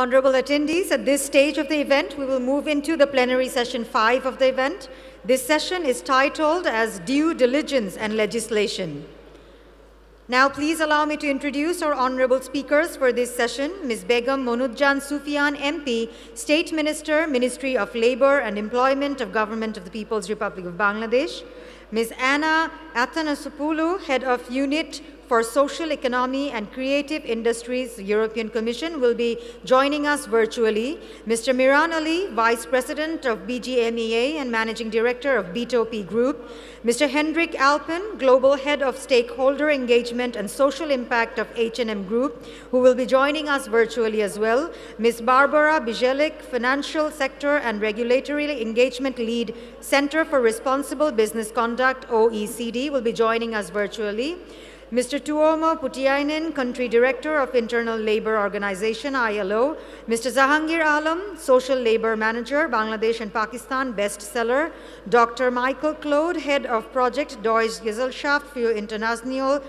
Honorable attendees, at this stage of the event, we will move into the plenary session 5 of the event. This session is titled as Due Diligence and Legislation. Now, please allow me to introduce our honorable speakers for this session. Ms. Begum Monudjan Sufyan, MP, State Minister, Ministry of Labor and Employment of Government of the People's Republic of Bangladesh. Ms. Anna Athanasopoulou, Head of Unit for Social Economy and Creative Industries, European Commission, will be joining us virtually. Mr. Miran Ali, Vice President of BGMEA and Managing Director of B2P Group. Mr. Hendrik Alpen, Global Head of Stakeholder Engagement and Social Impact of H&M Group, who will be joining us virtually as well. Ms. Barbara Bijelik, Financial Sector and Regulatory Engagement Lead, Center for Responsible Business Conduct, OECD, will be joining us virtually. Mr. Tuomo Putiainen, Country Director of Internal Labour Organization, ILO. Mr. Zahangir Alam, Social Labour Manager, Bangladesh and Pakistan, Bestseller. Dr. Michael Claude, Head of Project Deutsche Gesellschaft für International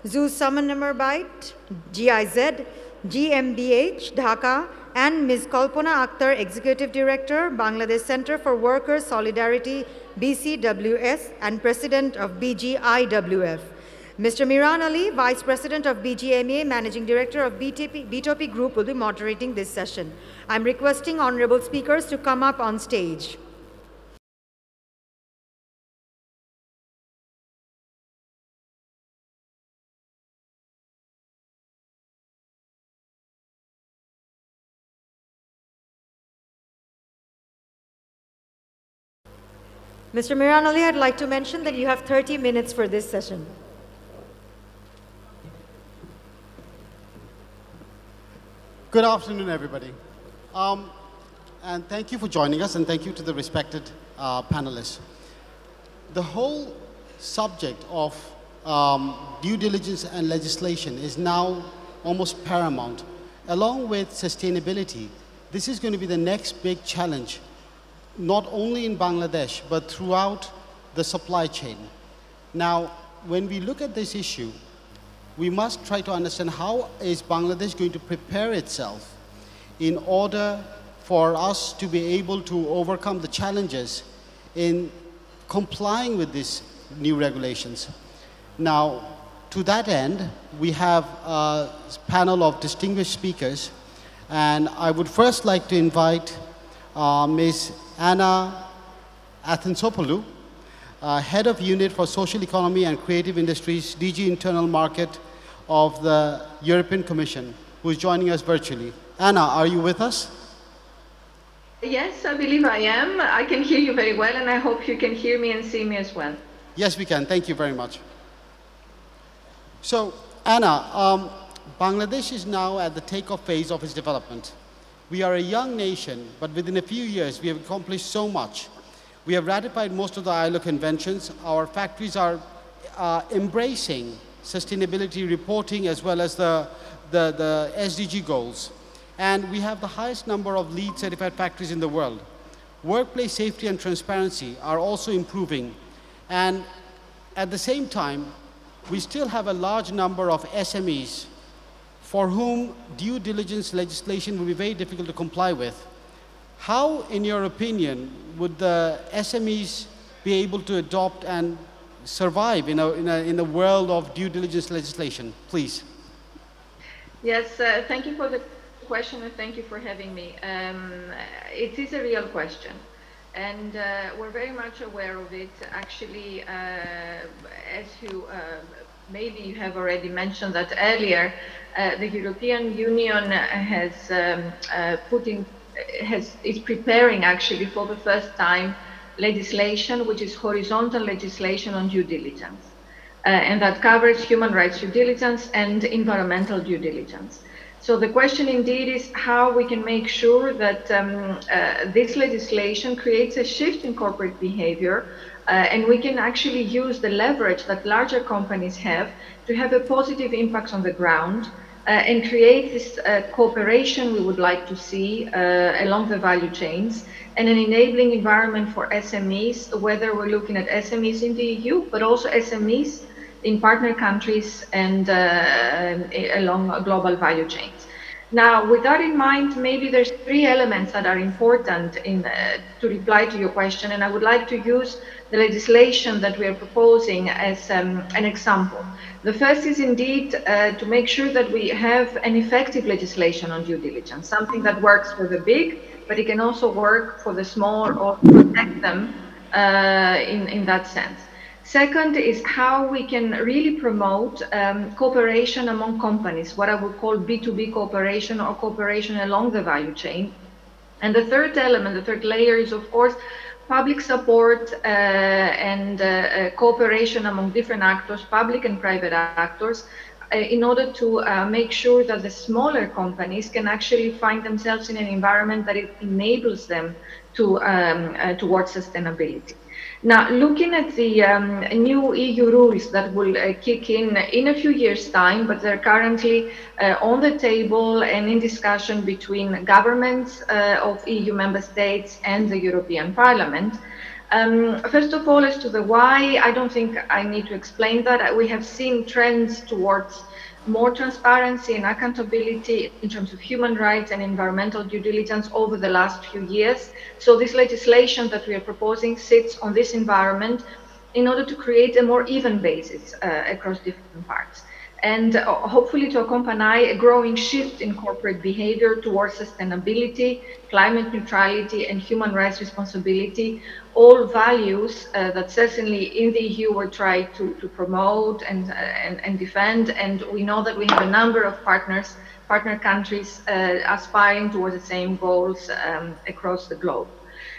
Zusammenarbeit, GIZ, GmbH, Dhaka, and Ms. Kalpana Akhtar, Executive Director, Bangladesh Center for Workers' Solidarity, BCWS, and President of BGIWF. Mr. Miran Ali, Vice President of BGMA, Managing Director of B2P Group, will be moderating this session. I'm requesting honorable speakers to come up on stage. Mr. Miran Ali, I'd like to mention that you have 30 minutes for this session. Good afternoon, everybody. And thank you for joining us, and thank you to the respected panelists. The whole subject of due diligence and legislation is now almost paramount. Along with sustainability, this is going to be the next big challenge, not only in Bangladesh, but throughout the supply chain. Now, when we look at this issue, we must try to understand how is Bangladesh going to prepare itself in order for us to be able to overcome the challenges in complying with these new regulations. Now, to that end, we have a panel of distinguished speakers, and I would first like to invite Ms. Anna Athanasopoulou, Head of Unit for Social Economy and Creative Industries, DG Internal Market of the European Commission, who is joining us virtually. Anna, are you with us? Yes, I believe I am. I can hear you very well, and I hope you can hear me and see me as well. Yes, we can. Thank you very much. So, Anna, Bangladesh is now at the takeoff phase of its development. We are a young nation, but within a few years, we have accomplished so much. We have ratified most of the ILO conventions. Our factories are embracing sustainability reporting as well as the SDG goals. And we have the highest number of LEED certified factories in the world. Workplace safety and transparency are also improving. And at the same time, we still have a large number of SMEs for whom due diligence legislation will be very difficult to comply with. How, in your opinion, would the SMEs be able to adopt and survive in a world of due diligence legislation? Please. Yes, thank you for the question, and thank you for having me. It is a real question, and we're very much aware of it. Actually, as you maybe you have already mentioned that earlier, the European Union is preparing actually for the first time legislation which is horizontal legislation on due diligence, and that covers human rights due diligence and environmental due diligence. So the question indeed is how we can make sure that this legislation creates a shift in corporate behavior, and we can actually use the leverage that larger companies have to have a positive impact on the ground, and create this cooperation we would like to see along the value chains, and an enabling environment for SMEs, whether we're looking at SMEs in the EU, but also SMEs in partner countries and along global value chains. Now, with that in mind, maybe there's three elements that are important to reply to your question, and I would like to use the legislation that we are proposing as an example. The first is indeed to make sure that we have an effective legislation on due diligence, something that works for the big, but it can also work for the small or protect them in that sense. Second is how we can really promote cooperation among companies, what I would call B2B cooperation or cooperation along the value chain. And the third element, the third layer is, of course, public support and cooperation among different actors, public and private actors, in order to make sure that the smaller companies can actually find themselves in an environment that it enables them to towards sustainability. Now, looking at the new EU rules that will kick in a few years' time, but they're currently on the table and in discussion between governments of EU member states and the European Parliament. First of all, as to the why, I don't think I need to explain that. We have seen trends towards more transparency and accountability in terms of human rights and environmental due diligence over the last few years. So this legislation that we are proposing sits on this environment in order to create a more even basis across different parts, and hopefully to accompany a growing shift in corporate behavior towards sustainability, climate neutrality, and human rights responsibility, all values that certainly in the EU we're trying to promote and defend, and we know that we have a number of partner countries aspiring towards the same goals across the globe.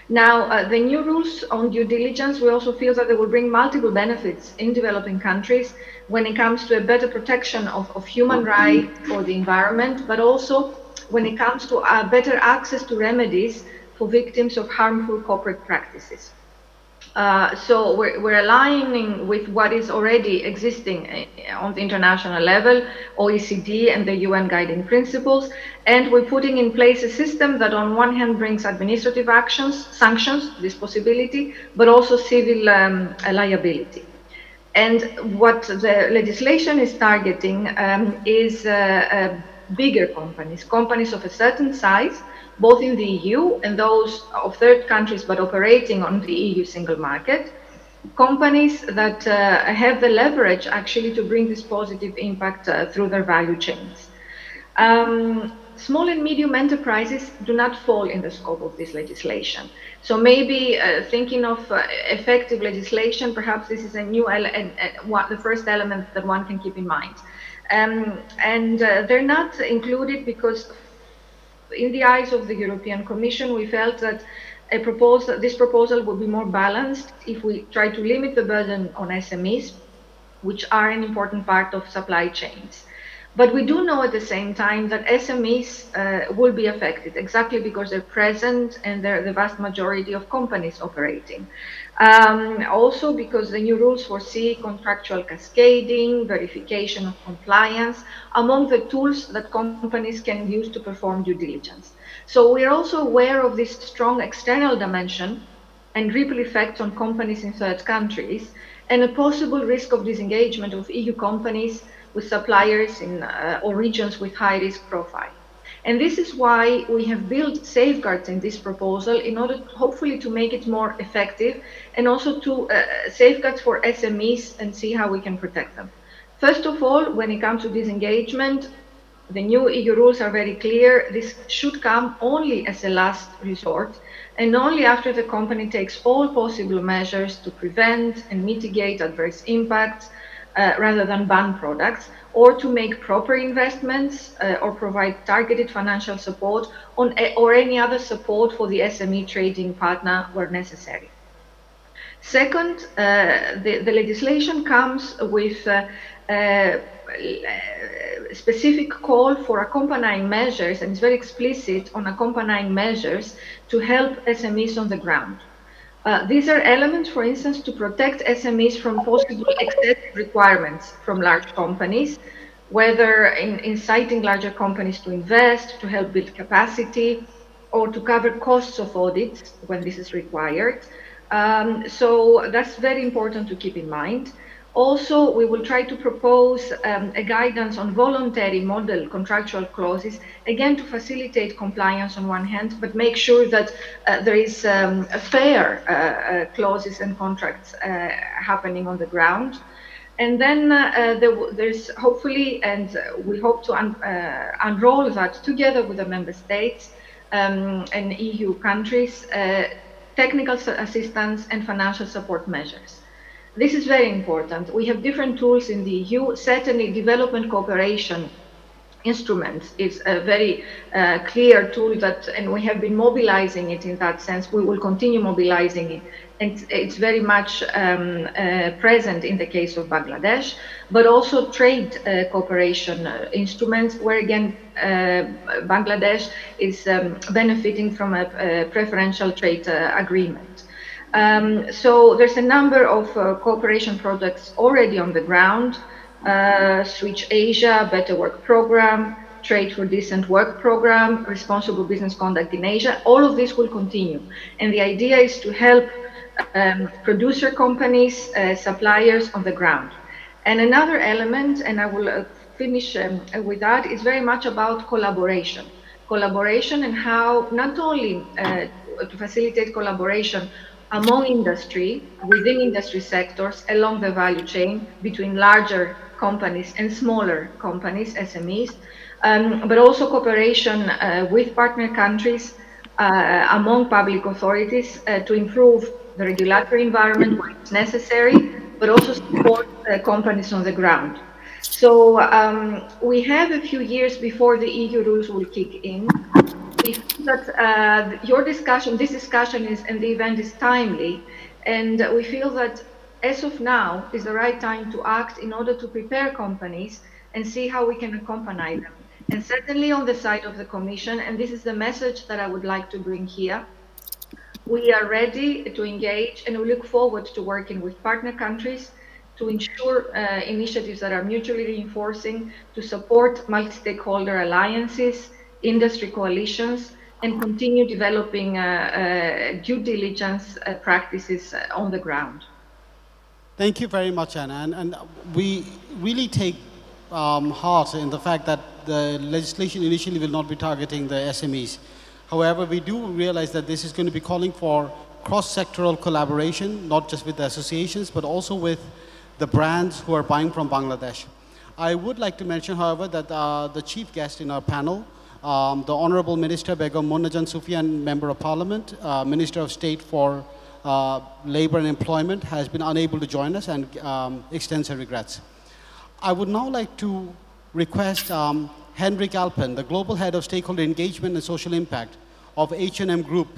Now, the new rules on due diligence, we also feel that they will bring multiple benefits in developing countries when it comes to a better protection of human rights or the environment, but also when it comes to better access to remedies for victims of harmful corporate practices. So we're aligning with what is already existing on the international level, OECD and the UN guiding principles, and we're putting in place a system that on one hand brings administrative actions, sanctions, this possibility, but also civil liability. And what the legislation is targeting is bigger companies of a certain size, both in the EU and those of third countries but operating on the EU single market, companies that have the leverage actually to bring this positive impact through their value chains. Small and medium enterprises do not fall in the scope of this legislation. So maybe thinking of effective legislation, perhaps this is a new the first element that one can keep in mind. They're not included because in the eyes of the European Commission, we felt that this proposal would be more balanced if we try to limit the burden on SMEs, which are an important part of supply chains. But we do know at the same time that SMEs will be affected exactly because they're present and they're the vast majority of companies operating. Also because the new rules foresee contractual cascading, verification of compliance, among the tools that companies can use to perform due diligence. So we're also aware of this strong external dimension and ripple effects on companies in third countries, and a possible risk of disengagement of EU companies with suppliers in or regions with high risk profile. And this is why we have built safeguards in this proposal in order hopefully to make it more effective, and also to safeguards for SMEs and see how we can protect them. First of all, when it comes to disengagement, the new EU rules are very clear. This should come only as a last resort, and only after the company takes all possible measures to prevent and mitigate adverse impacts, rather than ban products, or to make proper investments or provide targeted financial support or any other support for the SME trading partner where necessary. Second, the legislation comes with a specific call for accompanying measures, and it's very explicit on accompanying measures to help SMEs on the ground. These are elements, for instance, to protect SMEs from possible excessive requirements from large companies, whether in inciting larger companies to invest, to help build capacity, or to cover costs of audits when this is required. So that's very important to keep in mind. Also, we will try to propose a guidance on voluntary model contractual clauses, again to facilitate compliance on one hand, but make sure that there is a fair clauses and contracts happening on the ground. And then there's hopefully, and we hope to unroll that together with the member states and EU countries, technical assistance and financial support measures. This is very important. We have different tools in the EU. Certainly, development cooperation instruments is a very clear tool that, and we have been mobilizing it in that sense. We will continue mobilizing it. And it's very much present in the case of Bangladesh, but also trade cooperation instruments where, again, Bangladesh is benefiting from a preferential trade agreement. So there's a number of cooperation projects already on the ground. Switch Asia, Better Work Program, Trade for Decent Work Program, Responsible Business Conduct in Asia. All of this will continue. And the idea is to help producer companies, suppliers on the ground. And another element, and I will finish with that, is very much about collaboration. Collaboration and how not only to facilitate collaboration among industry, within industry sectors, along the value chain, between larger companies and smaller companies, SMEs, but also cooperation with partner countries, among public authorities to improve the regulatory environment where it's necessary, but also support companies on the ground. So we have a few years before the EU rules will kick in. We feel that this discussion is, and the event is timely, and we feel that as of now is the right time to act in order to prepare companies and see how we can accompany them. And certainly on the side of the Commission, and this is the message that I would like to bring here, we are ready to engage and we look forward to working with partner countries to ensure initiatives that are mutually reinforcing, to support multi-stakeholder alliances, industry coalitions, and continue developing due diligence practices on the ground. Thank you very much, Anna. And we really take heart in the fact that the legislation initially will not be targeting the SMEs. However, we do realize that this is going to be calling for cross-sectoral collaboration, not just with the associations, but also with the brands who are buying from Bangladesh. I would like to mention, however, that the chief guest in our panel, the Honorable Minister Begum Munnajan Sufyan, Member of Parliament, Minister of State for Labor and Employment, has been unable to join us and extends her regrets. I would now like to request Henrik Alpen, the Global Head of Stakeholder Engagement and Social Impact of H&M Group,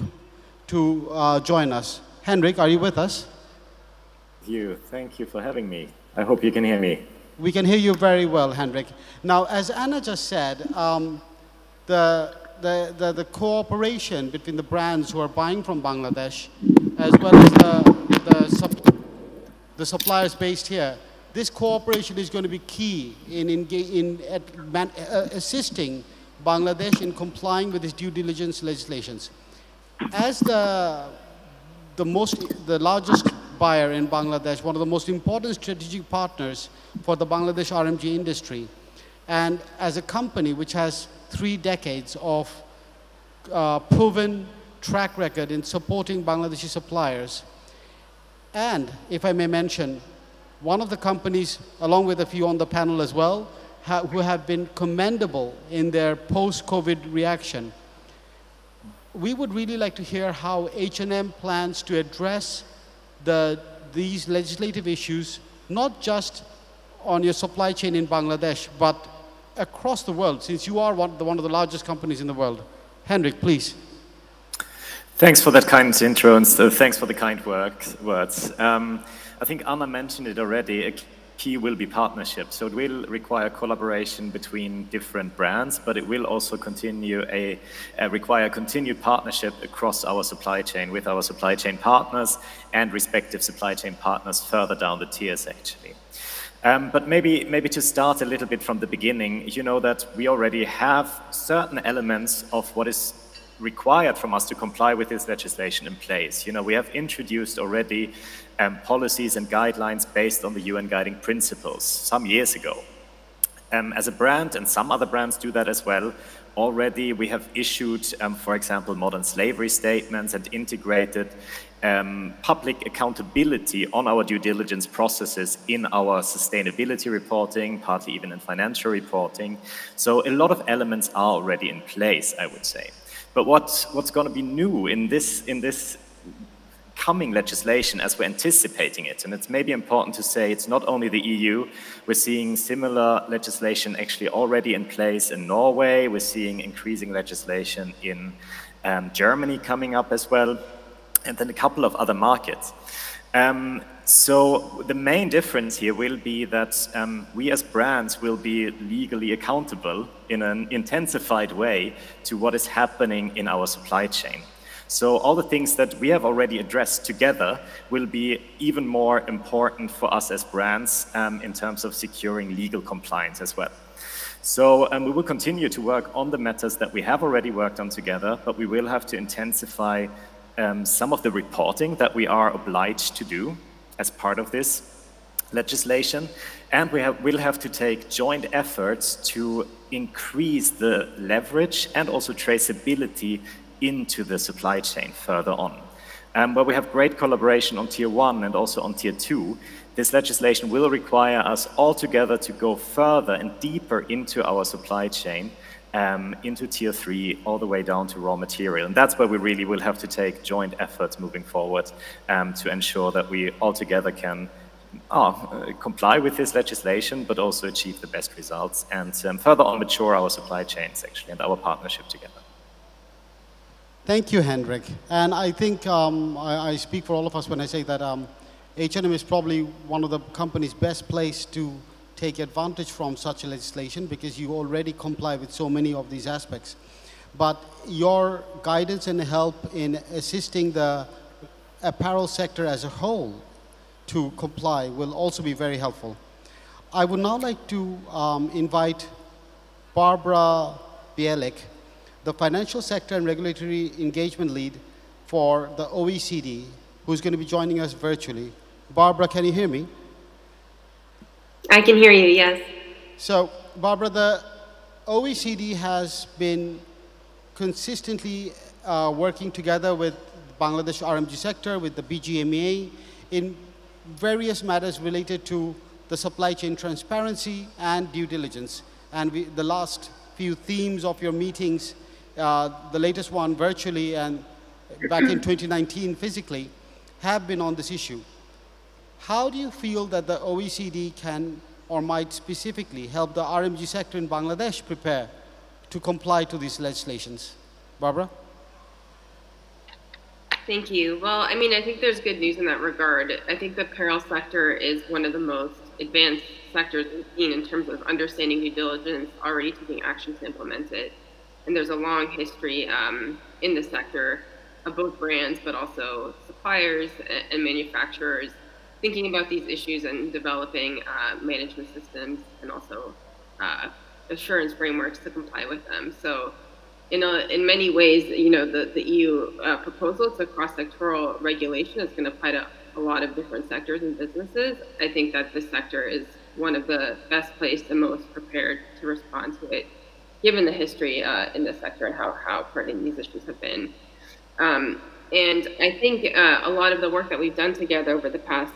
to join us. Henrik, are you with us? Thank you for having me. I hope you can hear me. We can hear you very well, Henrik. Now, as Anna just said, the cooperation between the brands who are buying from Bangladesh, as well as the suppliers based here, this cooperation is going to be key in assisting Bangladesh in complying with its due diligence legislations. As the largest buyer in Bangladesh, one of the most important strategic partners for the Bangladesh RMG industry, and as a company which has 3 decades of proven track record in supporting Bangladeshi suppliers, and if I may mention, one of the companies, along with a few on the panel as well, who have been commendable in their post-COVID reaction. We would really like to hear how H&M plans to address these legislative issues, not just on your supply chain in Bangladesh, but across the world, since you are one of the largest companies in the world. Henrik, please. Thanks for that kind intro, and thanks for the kind words. I think Anna mentioned it already. A key will be partnership. So it will require collaboration between different brands, but it will also require continued partnership across our supply chain with our supply chain partners and respective supply chain partners further down the tiers, actually. But maybe to start a little bit from the beginning, you know that we already have certain elements of what is required from us to comply with this legislation in place. You know, we have introduced already policies and guidelines based on the UN guiding principles some years ago. As a brand, and some other brands do that as well, already we have issued, for example, modern slavery statements and integrated public accountability on our due diligence processes in our sustainability reporting, partly even in financial reporting. So a lot of elements are already in place, I would say. But what's going to be new in this coming legislation as we're anticipating it, and it's maybe important to say it's not only the EU, we're seeing similar legislation actually already in place in Norway, we're seeing increasing legislation in Germany coming up as well, and then a couple of other markets. So the main difference here will be that we as brands will be legally accountable in an intensified way to what is happening in our supply chain. So all the things that we have already addressed together will be even more important for us as brands in terms of securing legal compliance as well. So we will continue to work on the matters that we have already worked on together, but we will have to intensify some of the reporting that we are obliged to do as part of this legislation. And we'll have to take joint efforts to increase the leverage and also traceability into the supply chain further on. Where we have great collaboration on Tier 1 and also on Tier 2, this legislation will require us all together to go further and deeper into our supply chain, into Tier 3, all the way down to raw material. And that's where we really will have to take joint efforts moving forward to ensure that we all together can comply with this legislation, but also achieve the best results and further on mature our supply chains, actually, and our partnership together. Thank you, Hendrik. And I think I speak for all of us when I say that H&M is probably one of the companies best placed to take advantage from such a legislation because you already comply with so many of these aspects. But your guidance and help in assisting the apparel sector as a whole to comply will also be very helpful. I would now like to invite Barbara Baelik, the Financial Sector and Regulatory Engagement Lead for the OECD, who's going to be joining us virtually. Barbara, can you hear me? I can hear you, yes. So, Barbara, the OECD has been consistently working together with Bangladesh RMG sector, with the BGMEA, in various matters related to the supply chain transparency and due diligence. And the last few themes of your meetings, the latest one virtually and back in 2019 physically, have been on this issue. How do you feel that the OECD can or might specifically help the RMG sector in Bangladesh prepare to comply to these legislations? Barbara? Thank you. Well, I mean, I think there's good news in that regard. I think the apparel sector is one of the most advanced sectors we've seen in terms of understanding due diligence, already taking action to implement it. And there's a long history in the sector of both brands, but also suppliers and manufacturers thinking about these issues and developing management systems and also assurance frameworks to comply with them. So in many ways, you know, the EU proposal to cross-sectoral regulation is going to apply to a lot of different sectors and businesses. I think that this sector is one of the best placed and most prepared to respond to it, given the history in the sector and how pertinent these issues have been. And I think a lot of the work that we've done together over the past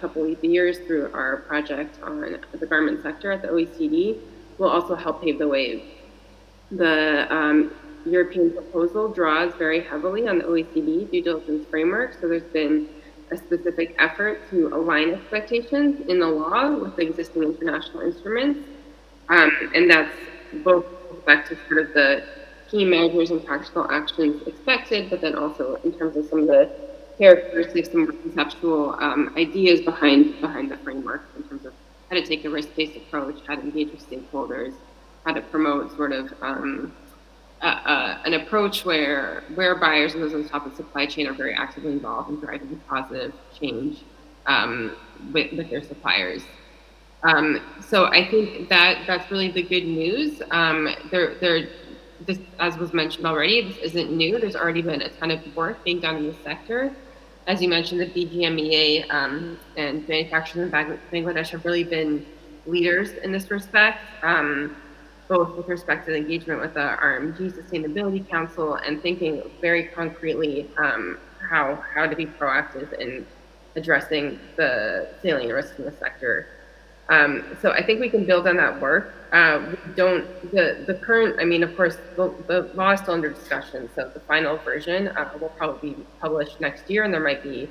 couple of years through our project on the garment sector at the OECD will also help pave the way. The European proposal draws very heavily on the OECD due diligence framework, so there's been a specific effort to align expectations in the law with existing international instruments, and that's both with respect to sort of the key measures and practical actions expected, but then also in terms of some of the characteristics and more conceptual ideas behind the framework in terms of how to take a risk-based approach, how to engage with stakeholders, how to promote sort of an approach where buyers and those on top of the supply chain are very actively involved in driving positive change with their suppliers. So I think that's really the good news. this, as was mentioned already, this isn't new. There's already been a ton of work being done in the sector. As you mentioned, the BGMEA and manufacturers in Bangladesh have really been leaders in this respect, both with respect to the engagement with the RMG Sustainability Council and thinking very concretely how to be proactive in addressing the salient risks in the sector. So I think we can build on that work. The current, I mean, of course, the law is still under discussion, so the final version will probably be published next year, and there might be,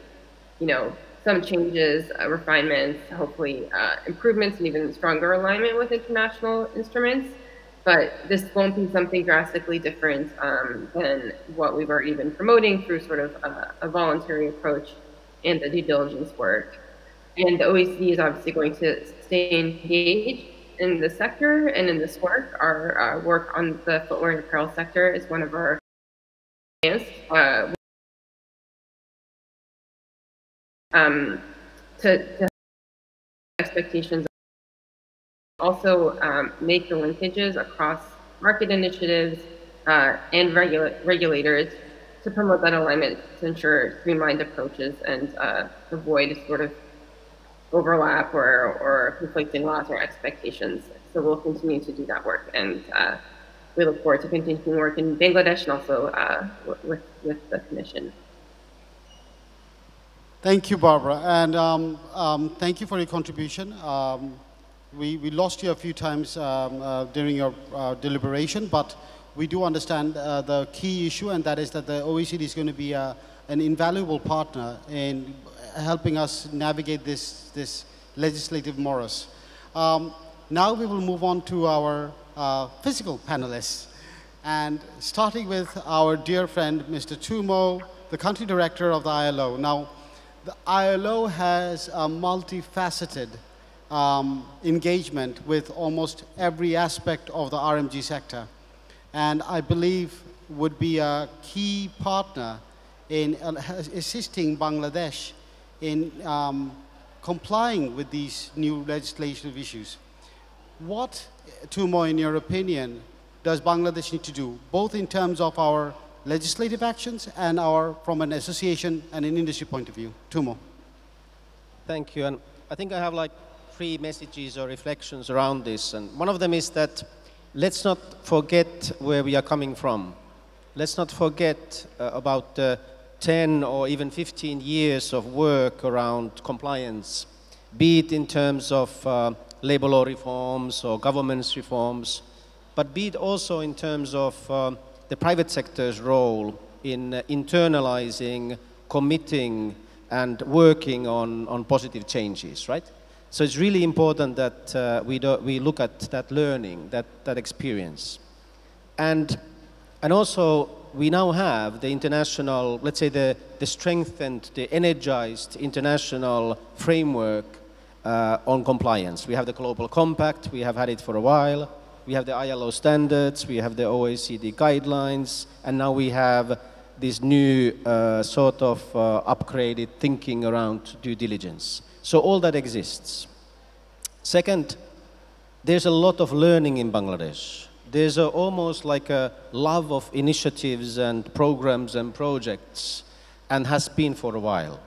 some changes, refinements, hopefully improvements, and even stronger alignment with international instruments. But this won't be something drastically different than what we've already been promoting through sort of a voluntary approach and the due diligence work. And the OECD is obviously going to stay engaged in the sector and in this work. Our work on the footwear and apparel sector is one of our to expectations. Also make the linkages across market initiatives and regulators to promote that alignment to ensure streamlined approaches and avoid sort of overlap or conflicting laws or expectations. So we'll continue to do that work, and we look forward to continuing work in Bangladesh and also with the Commission. Thank you, Barbara, and thank you for your contribution. We lost you a few times during your deliberation, but we do understand the key issue, and that is that the OECD is going to be an invaluable partner in helping us navigate this legislative morass. Now we will move on to our physical panelists, and starting with our dear friend, Mr. Tumo, the country director of the ILO. Now, the ILO has a multifaceted engagement with almost every aspect of the RMG sector, and I believe would be a key partner in assisting Bangladesh in complying with these new legislative issues. What, Tumo, in your opinion, does Bangladesh need to do, both in terms of our legislative actions and from an association and an industry point of view? Tumo. Thank you. And I think I have like 3 messages or reflections around this. And one of them is that let's not forget where we are coming from. Let's not forget about 10 or even 15 years of work around compliance, be it in terms of labor law reforms or governance reforms, but be it also in terms of the private sector's role in internalizing, committing, and working on positive changes, right? So it's really important that we look at that learning, that experience. And also, we now have the international, let's say the strengthened, the energized international framework on compliance. We have the Global Compact, we have had it for a while, we have the ILO standards, we have the OECD guidelines, and now we have this new sort of upgraded thinking around due diligence. So all that exists. Second, there's a lot of learning in Bangladesh. There's almost like a love of initiatives and programs and projects, and has been for a while.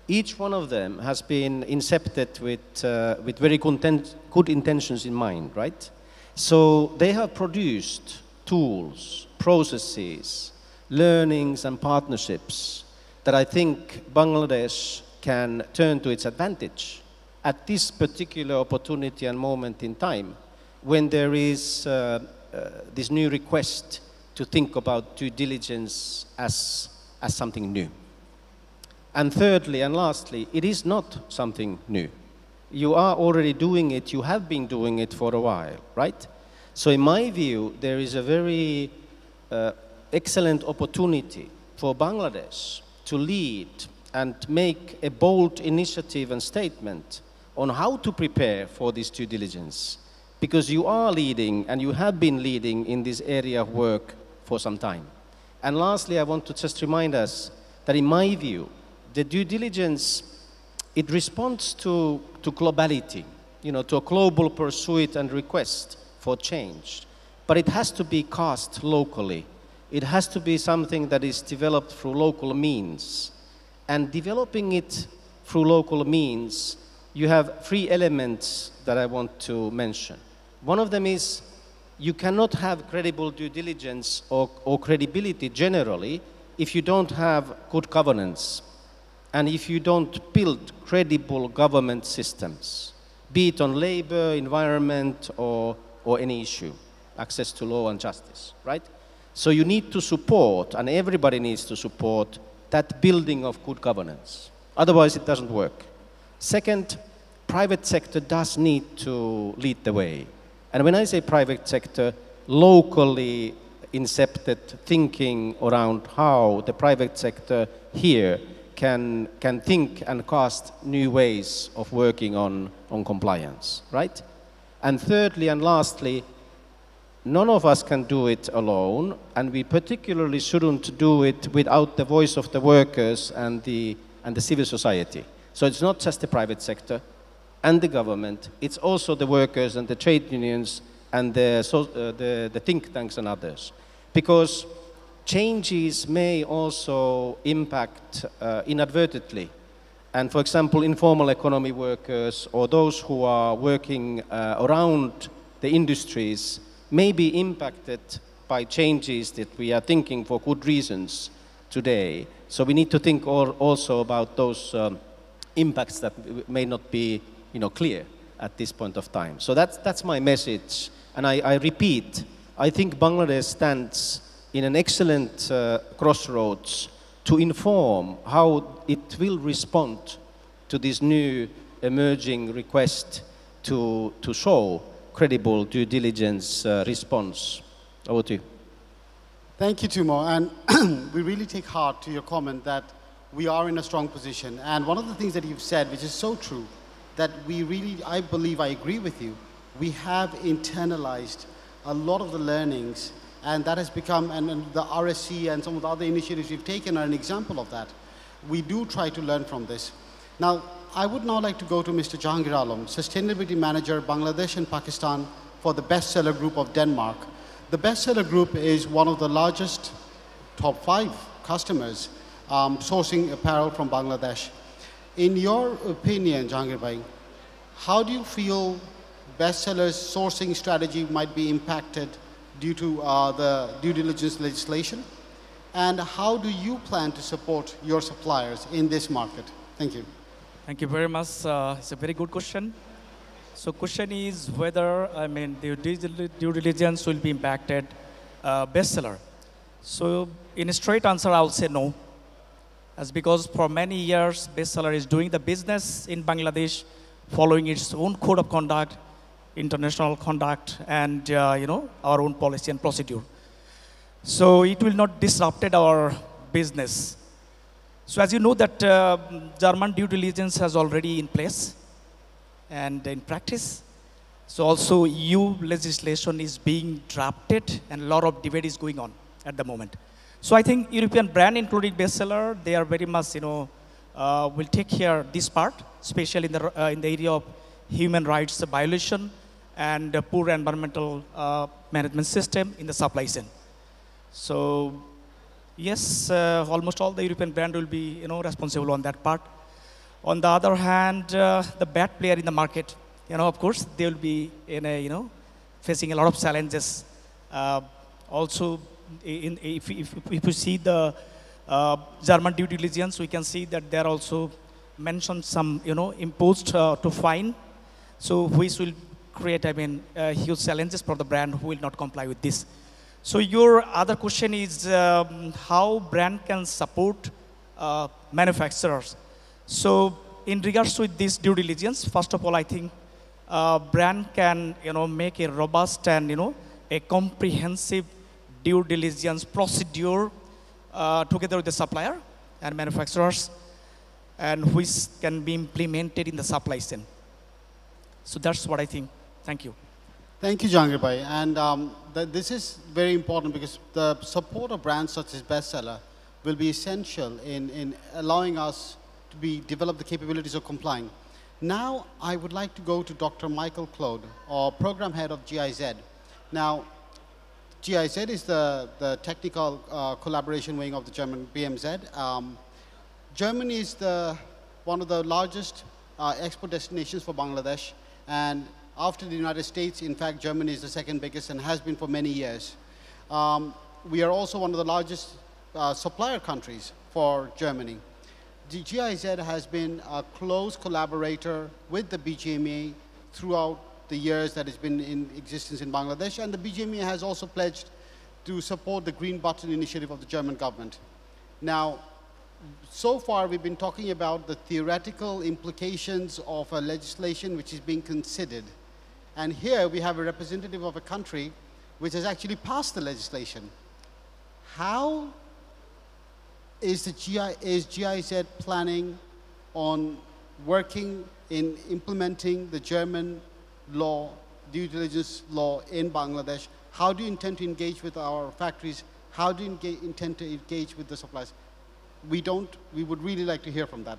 Each one of them has been incepted with very good intentions in mind, right? So they have produced tools, processes, learnings and partnerships that I think Bangladesh can turn to its advantage at this particular opportunity and moment in time, when there is this new request to think about due diligence as something new. And thirdly and lastly, it is not something new. You are already doing it, you have been doing it for a while, right? So in my view, there is a very excellent opportunity for Bangladesh to lead and make a bold initiative and statement on how to prepare for this due diligence. Because you are leading, and you have been leading in this area of work for some time. And lastly, I want to just remind us that in my view, the due diligence, it responds to globality, to a global pursuit and request for change. but it has to be cast locally. It has to be something that is developed through local means. And developing it through local means, you have three elements that I want to mention. One of them is you cannot have credible due diligence or credibility generally if you don't have good governance and if you don't build credible government systems, be it on labor, environment, or any issue, access to law and justice, right? So you need to support, and everybody needs to support, that building of good governance. Otherwise, it doesn't work. Second, private sector does need to lead the way. And when I say private sector, locally incepted thinking around how the private sector here can think and cast new ways of working on compliance, right? And thirdly and lastly, none of us can do it alone, and we particularly shouldn't do it without the voice of the workers and the civil society. So it's not just the private sector and the government, it's also the workers and the trade unions and the think tanks and others. Because changes may also impact inadvertently. And for example, informal economy workers or those who are working around the industries may be impacted by changes that we are thinking for good reasons today. So we need to think also about those impacts that may not be clear at this point of time. So that's my message. And I repeat, I think Bangladesh stands in an excellent crossroads to inform how it will respond to this new emerging request to show credible due diligence response. Over to you. Thank you, Timo. And we really take heart to your comment that we are in a strong position. And one of the things that you've said, which is so true, that we really, I believe I agree with you, we have internalized a lot of the learnings, and that has become, and the RSC and some of the other initiatives we've taken are an example of that. We do try to learn from this. Now, I would now like to go to Mr. Jahangir Alam, Sustainability Manager, Bangladesh and Pakistan for the Bestseller Group of Denmark. The Bestseller Group is one of the largest top 5 customers sourcing apparel from Bangladesh. In your opinion, Jahangir Bhai, how do you feel Bestseller's sourcing strategy might be impacted due to the due diligence legislation? And how do you plan to support your suppliers in this market? Thank you. Thank you very much. It's a very good question. So question is whether, the due diligence will be impacted Bestseller. So in a straight answer, I will say no. As because for many years, Bestseller is doing the business in Bangladesh, following its own code of conduct, international conduct, and our own policy and procedure. So it will not disrupt our business. So as you know that German due diligence has already in place and in practice. So also EU legislation is being drafted and a lot of debate is going on at the moment. So I think European brand, including Bestseller, they are very much, will take care this part, especially in the area of human rights violation and poor environmental management system in the supply chain. So yes, almost all the European brand will be, responsible on that part. On the other hand, the bad player in the market, of course, they will be in a, facing a lot of challenges. Also, if you see the German due diligence, we can see that there also mentioned some, imposed to fine. So which will create, huge challenges for the brand who will not comply with this. So your other question is how brand can support manufacturers. So in regards to this due diligence, first of all, I think brand can, make a robust and, a comprehensive due diligence procedure together with the supplier and manufacturers, and which can be implemented in the supply chain. So that's what I think. Thank you. Thank you, Jahangir Bhai. And this is very important because the support of brands such as Bestseller will be essential in allowing us to develop the capabilities of complying. Now, I would like to go to Dr. Michael Claude, or Program Head of GIZ. Now, GIZ is the technical collaboration wing of the German BMZ. Germany is one of the largest export destinations for Bangladesh, and after the United States, in fact, Germany is the second biggest and has been for many years. We are also one of the largest supplier countries for Germany. The GIZ has been a close collaborator with the BGMA throughout the years that it's been in existence in Bangladesh, and the BGMA has also pledged to support the Green Button initiative of the German government. Now, so far we've been talking about the theoretical implications of a legislation which is being considered. And here we have a representative of a country which has actually passed the legislation. How is GIZ planning on working in implementing the German law, due diligence law in Bangladesh? How do you intend to engage with our factories? How do you intend to engage with the suppliers? We would really like to hear from that.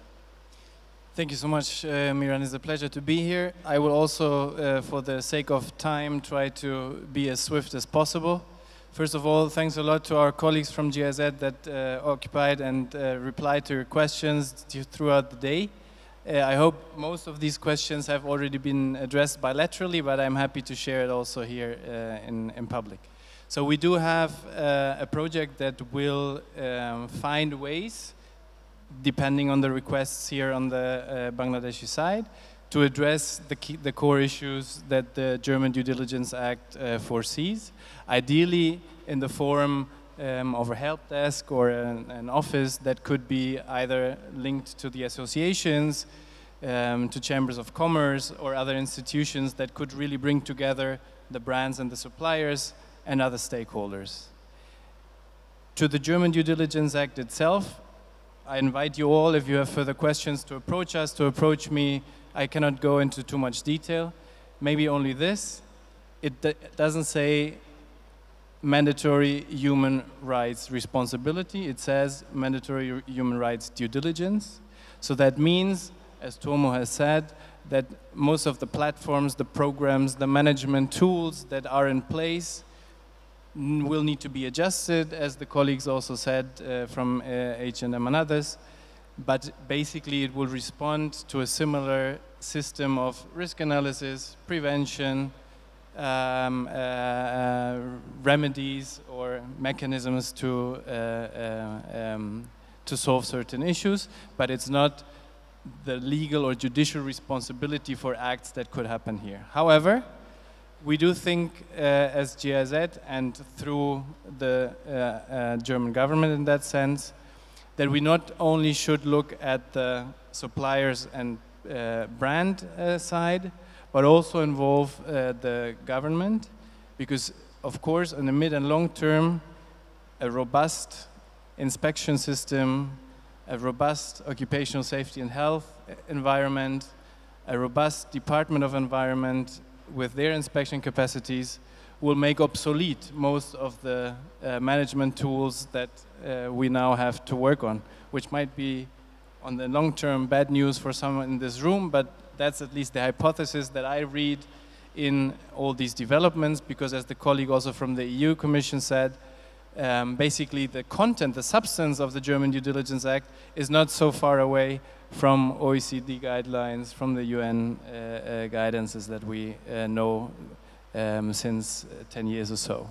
Thank you so much, Miran. It's a pleasure to be here. I will also, for the sake of time, try to be as swift as possible. First of all, thanks a lot to our colleagues from GIZ that occupied and replied to your questions throughout the day. I hope most of these questions have already been addressed bilaterally, but I'm happy to share it also here in public. So we do have a project that will find ways, depending on the requests here on the Bangladeshi side, to address the core issues that the German Due Diligence Act foresees, ideally in the form of a help desk or an office that could be either linked to the associations, to chambers of commerce or other institutions that could really bring together the brands and the suppliers and other stakeholders. To the German Due Diligence Act itself, I invite you all, if you have further questions, to approach us, to approach me. I cannot go into too much detail. Maybe only this. It doesn't say mandatory human rights responsibility. It says mandatory human rights due diligence. So that means, as Tomo has said, that most of the platforms, the programs, the management tools that are in place will need to be adjusted, as the colleagues also said from H&M and others. But basically it will respond to a similar system of risk analysis, prevention, remedies or mechanisms to solve certain issues, but it's not the legal or judicial responsibility for acts that could happen here. However, we do think as GIZ and through the German government in that sense, that we not only should look at the suppliers and brand side, but also involve the government, because of course in the mid and long term, a robust inspection system, a robust occupational safety and health environment, a robust Department of Environment with their inspection capacities will make obsolete most of the management tools that we now have to work on, which might be on the long term bad news for someone in this room, but that's at least the hypothesis that I read in all these developments, because as the colleague also from the EU Commission said, basically the content, the substance of the German Due Diligence Act is not so far away from OECD guidelines, from the UN guidances that we know since 10 years or so.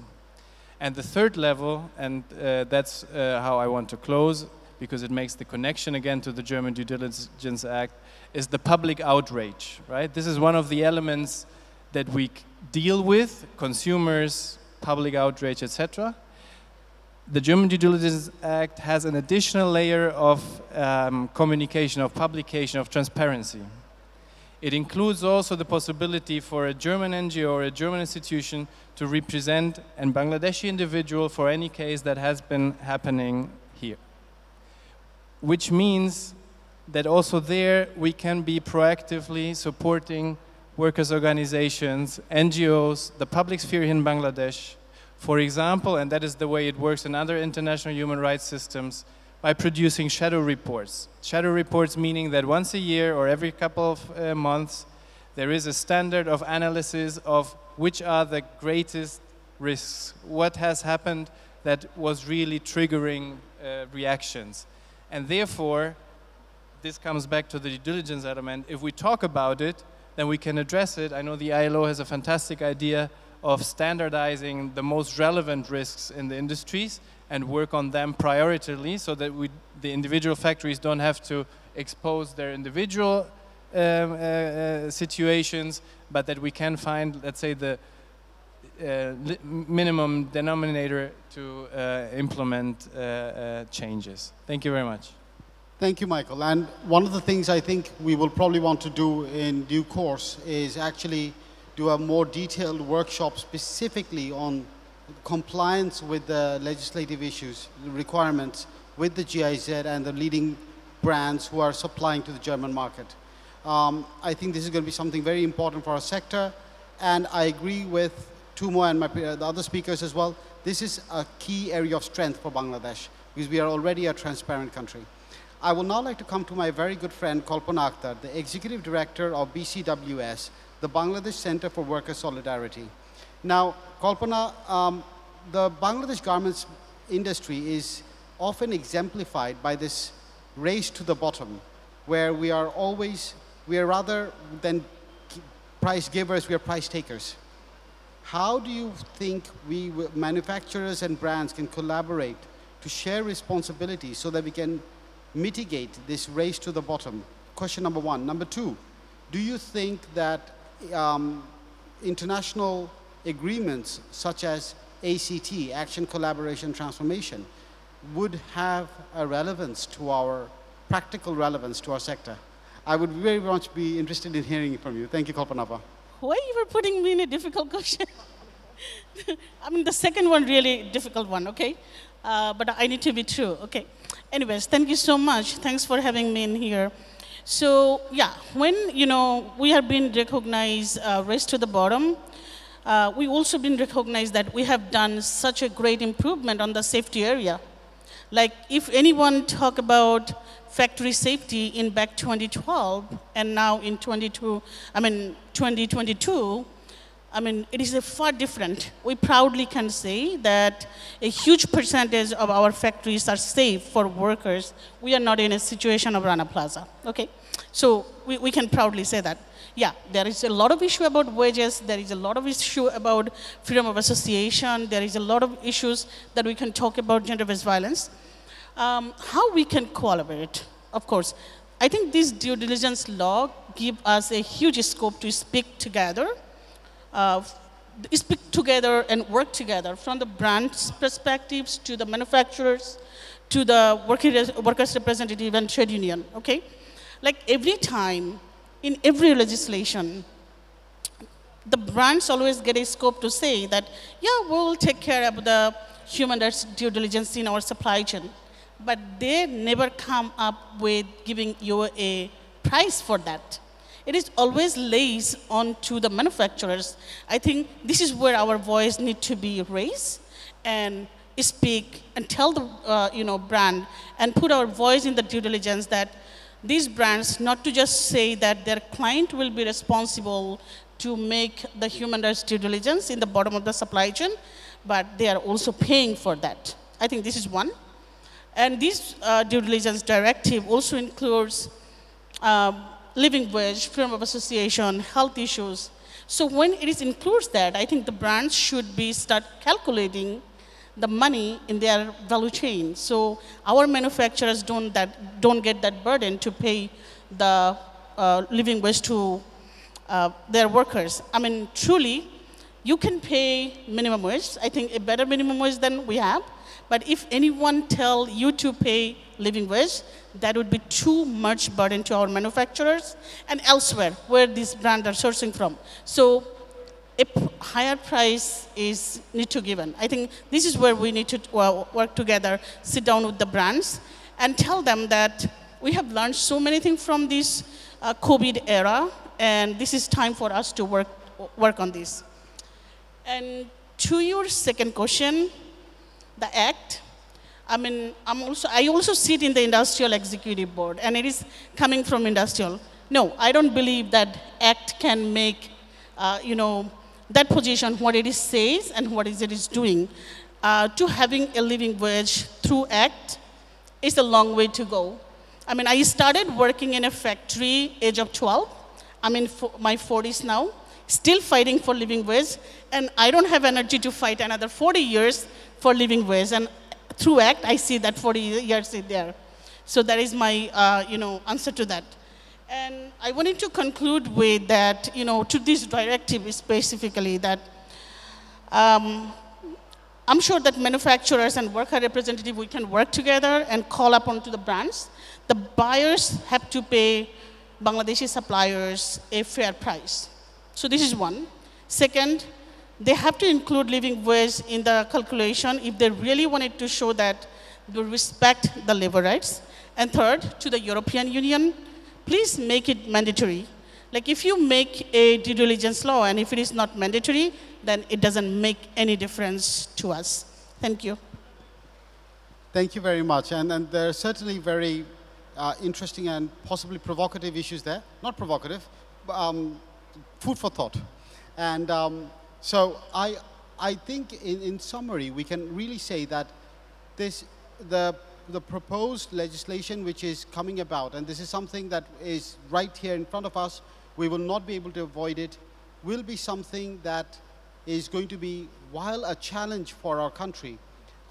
And the third level, and that's how I want to close, because it makes the connection again to the German Due Diligence Act, is the public outrage, right? This is one of the elements that we deal with, consumers, public outrage, etc. The German Due Diligence Act has an additional layer of communication, of publication, of transparency. It includes also the possibility for a German NGO or a German institution to represent a Bangladeshi individual for any case that has been happening here. Which means that also there we can be proactively supporting workers' organizations, NGOs, the public sphere in Bangladesh, for example, and that is the way it works in other international human rights systems, by producing shadow reports. Shadow reports meaning that once a year or every couple of months, there is a standard of analysis of which are the greatest risks. What has happened that was really triggering reactions? And therefore, this comes back to the due diligence element. If we talk about it, then we can address it. I know the ILO has a fantastic idea of standardizing the most relevant risks in the industries and work on them prioritarily so that the individual factories don't have to expose their individual situations, but that we can find, let's say, the minimum denominator to implement changes. Thank you very much. Thank you, Michael. And one of the things I think we will probably want to do in due course is actually do a more detailed workshop specifically on compliance with the legislative issues, requirements with the GIZ and the leading brands who are supplying to the German market. I think this is going to be something very important for our sector, and I agree with Tumo and the other speakers as well. This is a key area of strength for Bangladesh because we are already a transparent country. I would now like to come to my very good friend Kalpana Akhtar, the Executive Director of BCWS, the Bangladesh Center for Worker Solidarity. Now, Kalpana, the Bangladesh garments industry is often exemplified by this race to the bottom, where we are rather than price givers, we are price takers. How do you think we manufacturers and brands can collaborate to share responsibilities so that we can mitigate this race to the bottom? Question number one. Number two, do you think that international agreements such as ACT, Action, Collaboration, Transformation, would have a relevance to our, practical relevance to our sector? I would very much be interested in hearing from you. Thank you, Kalpana. Why you were putting me in a difficult question? I mean, the second one really difficult one, okay? But I need to be true, okay? Anyways, thank you so much. Thanks for having me in here. So, yeah, when, we have been recognized race to the bottom, we also been recognized that we have done such a great improvement on the safety area. Like, if anyone talk about factory safety in back 2012 and now in 2022, it is a far different. We proudly can say that a huge percentage of our factories are safe for workers. We are not in a situation of Rana Plaza, okay? So we can proudly say that. Yeah, there is a lot of issue about wages. There is a lot of issue about freedom of association. There is a lot of issues that we can talk about gender-based violence. How we can collaborate, of course. I think this due diligence law gives us a huge scope to speak together and work together from the brand's perspectives to the manufacturers to the workers' representative and trade union, okay? Like every time, in every legislation, the brands always get a scope to say that, yeah, we will take care of the human rights due diligence in our supply chain. But they never come up with giving you a price for that. It is always lays on to the manufacturers. I think this is where our voice needs to be raised and speak and tell the brand and put our voice in the due diligence that these brands not to just say that their client will be responsible to make the human rights due diligence in the bottom of the supply chain, but they are also paying for that. I think this is one. And this due diligence directive also includes living wage, freedom of association, health issues. So when it includes that, I think the brands should start calculating the money in their value chain. So our manufacturers don't get that burden to pay the living wage to their workers. Truly, you can pay minimum wage. I think a better minimum wage than we have. But if anyone tell you to pay living wage, that would be too much burden to our manufacturers and elsewhere where these brands are sourcing from. So a higher price need to given. I think this is where we need to work together, sit down with the brands and tell them that we have learned so many things from this COVID era, and this is time for us to work on this. And to your second question, the Act, I also sit in the Industrial Executive Board, and it is coming from industrial. No, I don't believe that Act can make, that position, what it is says and what it is doing, to having a living wage through Act is a long way to go. I mean, I started working in a factory age of 12. I'm in my 40s now, still fighting for living wage, and I don't have energy to fight another 40 years for living wage. And through Act, I see that 40 years is there. So that is my answer to that. And I wanted to conclude with that, to this directive specifically, that I'm sure that manufacturers and worker representatives, we can work together and call upon to the brands. The buyers have to pay Bangladeshi suppliers a fair price. So this is one. Second, they have to include living wage in the calculation if they really wanted to show that they respect the labor rights. And third, to the European Union, please make it mandatory. Like if you make a due diligence law and if it is not mandatory, then it doesn't make any difference to us. Thank you. Thank you very much. And there are certainly very interesting and possibly provocative issues there. Not provocative, but food for thought. And so I think in summary, we can really say that the proposed legislation which is coming about, and this is something that is right here in front of us, we will not be able to avoid it, will be something that is going to be, while a challenge for our country,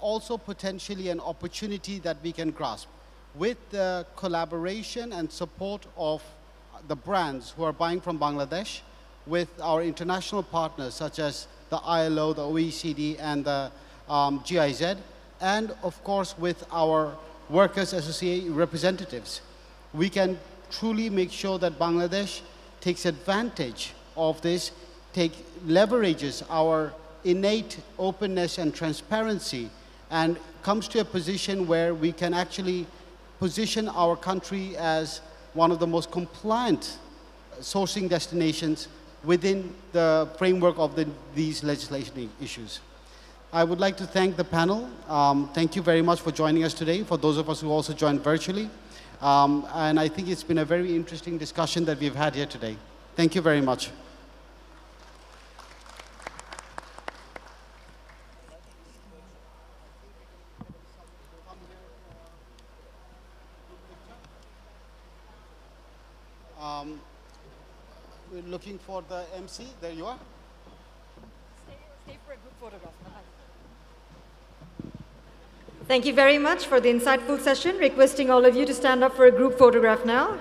also potentially an opportunity that we can grasp with the collaboration and support of the brands who are buying from Bangladesh, with our international partners such as the ILO, the OECD, and the GIZ, and of course with our workers' association representatives. We can truly make sure that Bangladesh takes advantage of this, leverages our innate openness and transparency, and comes to a position where we can actually position our country as one of the most compliant sourcing destinations within the framework of these legislation issues. I would like to thank the panel. Thank you very much for joining us today, for those of us who also joined virtually. And I think it's been a very interesting discussion that we've had here today. Thank you very much. We're looking for the MC. There you are. Stay for a group photograph. Thank you very much for the insightful session. Requesting all of you to stand up for a group photograph now.